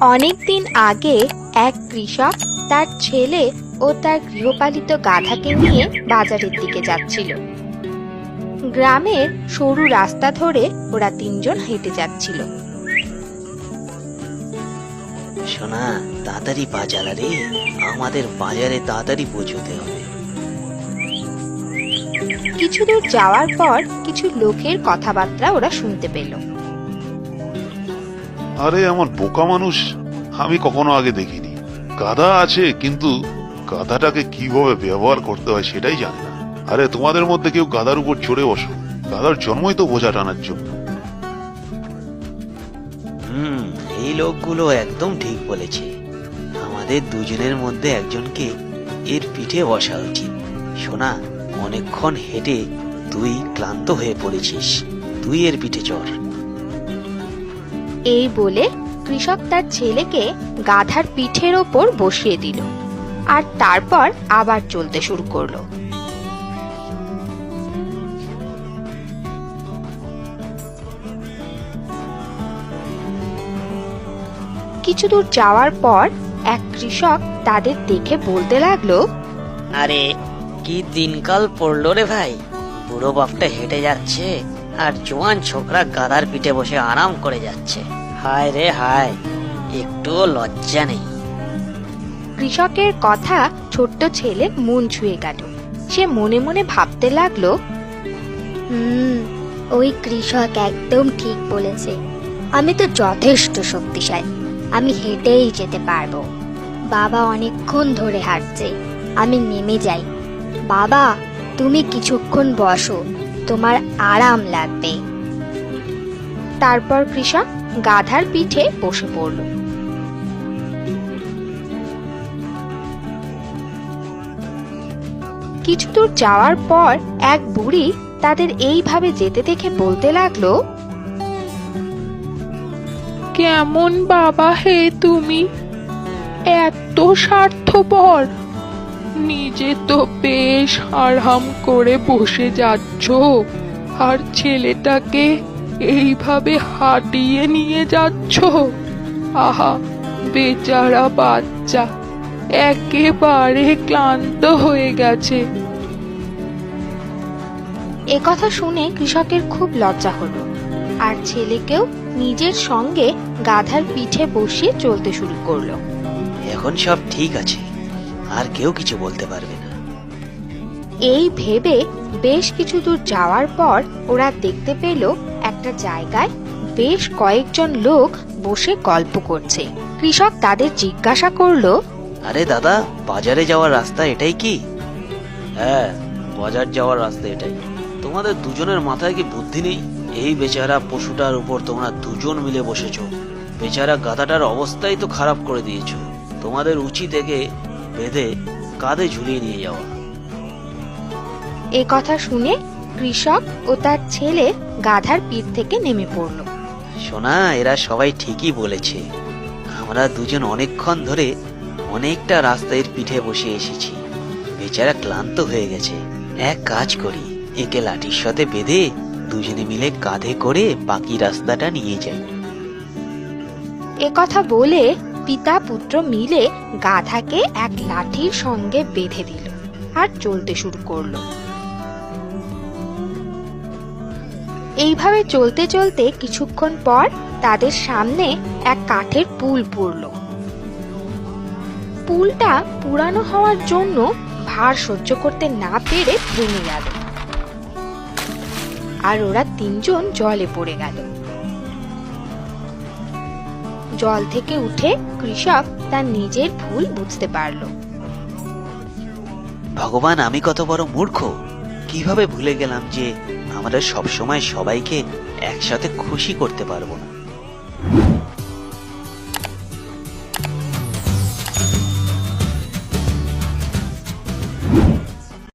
অনেক দিন আগে এক কৃষক তার ছেলে ও তার গৃহপালিত গাধাকে নিয়ে বাজারের দিকে যাচ্ছিল। গ্রামের সরু রাস্তা ধরে ওরা তিনজন হেঁটে যাচ্ছিল। সোনা, তাড়াতাড়ি পা চালা রে, আমাদের বাজারে তাড়াতাড়ি পৌঁছতে হবে। কিছু দূর যাওয়ার পর কিছু লোকের কথাবার্তা ওরা শুনতে পেল। আরে আমার বোকা মানুষ, আমি কখনো আগে দেখিনি। গাধা আছে কিন্তু গাধাটাকে কিভাবে ব্যবহার করতে হয় সেটাই জানে না। আরে তোমাদের মধ্যে কেউ গাধার উপর চড়ে বসো, গাধার জন্মই তো বোঝা টানার জন্য। এই লোকগুলো একদম ঠিক বলেছে। আমাদের দুজনের মধ্যে একজনকে এর পিঠে বসা উচিত। সোনা, অনেকক্ষণ হেঁটে তুই ক্লান্ত হয়ে পড়েছিস, তুই এর পিঠে চড়। এই বলে কৃষক তার ছেলেকে গাধার পিঠের ওপর বসিয়ে দিল আর তারপর আবার চলতে শুরু করলো। কিছু দূর যাওয়ার পর এক কৃষক তাদের দেখে বলতে লাগলো, আরে কি দিনকাল পড়লো রে ভাই, বুড়ো বাপটা হেঁটে যাচ্ছে আর জোয়ান ছোকরা গাধার পিঠে বসে আরাম করে যাচ্ছে। হায় রে হায়, একটুও লজ্জা নেই। কৃষকের কথা ছোট্ট ছেলে মন ছুঁয়ে গেল। সে মনে মনে ভাবতে লাগলো, ওই কৃষক একদম ঠিক বলেছে। আমি তো যথেষ্ট শক্তিশালী, আমি হেঁটেই যেতে পারবো। বাবা অনেকক্ষণ ধরে হাঁটছে, আমি নেমে যাই। বাবা, তুমি কিছুক্ষণ বসো, তোমার আরাম লাগবে। তারপর কৃষক গাধার পিঠে বসে পড়ল। কিছু দূর যাওয়ার পর এক বুড়ি তাদের এইভাবে যেতে দেখে বলতে লাগলো, কেমন বাবা হে তুমি, এত স্বার্থপর! নিজে তো বেশ আরাম করে বসে যাচ্ছ, আর ছেলেটাকে এইভাবে হাঁটিয়ে নিয়ে যাচ্ছ। আহা, বেচারা বাচ্চা একেবারে ক্লান্ত হয়ে গেছে। এ কথা শুনে কৃষকের খুব লজ্জা হলো আর ছেলেকেও নিজের সঙ্গে গাধার পিঠে বসিয়ে চলতে শুরু করলো। এখন সব ঠিক আছে, আর কেউ কিছু বলতে পারবে না। এই ভেবে বেশ কিছু দূর যাওয়ার পর ওরা দেখতে পেল একটা জায়গায় বেশ কয়েকজন লোক বসে গল্প করছে। কৃষক তাদের জিজ্ঞাসা করলো, আরে দাদা, বাজারে যাওয়ার রাস্তা এটাই কি? হ্যাঁ, বাজার যাওয়ার রাস্তা এটাই। তোমাদের দুজনের মাথায় কি বুদ্ধি নেই? এই বেচারা পশুটার উপর তোমরা দুজন মিলে বসেছো। বেচারা গাধাটার অবস্থাই তো খারাপ করে দিয়েছো। তোমাদের উচিত একে বেঁধে কাঁধে ঝুলিয়ে নিয়ে যাওয়া। এ কথা শুনে কৃষক ও তার ছেলে গাধার পিঠ থেকে নেমে পড়ল। সোনা, এরা সবাই ঠিকই বলেছে। আমরা দুজন অনেকক্ষণ ধরে অনেকটা রাস্তায় পিঠে বসে এসেছি। বেচারা ক্লান্ত হয়ে গেছে। এক কাজ করি, একে লাঠির সাথে বেঁধে দুজনে মিলে কাঁধে করে বাকি রাস্তাটা নিয়ে যাই। এ কথা বলে পিতা পুত্র মিলে গাধাকে এক লাঠির সঙ্গে বেঁধে দিল আর চলতে শুরু করলো। এইভাবে চলতে চলতে কিছুক্ষণ পর তাদের সামনে এক কাঠের পুল পড়ল। পুলটা পুরানো হওয়ার জন্য ভার সহ্য করতে না পেরে ভেঙে গেল আর ওরা তিনজন জলে পড়ে গেল। জল থেকে উঠে কৃষক তার নিজের ভুল বুঝতে পারল। ভগবান, আমি কত বড় মূর্খ! কিভাবে ভুলে গেলাম যে আমরা সবসময় সবাইকে একসাথে খুশি করতে পারবো না।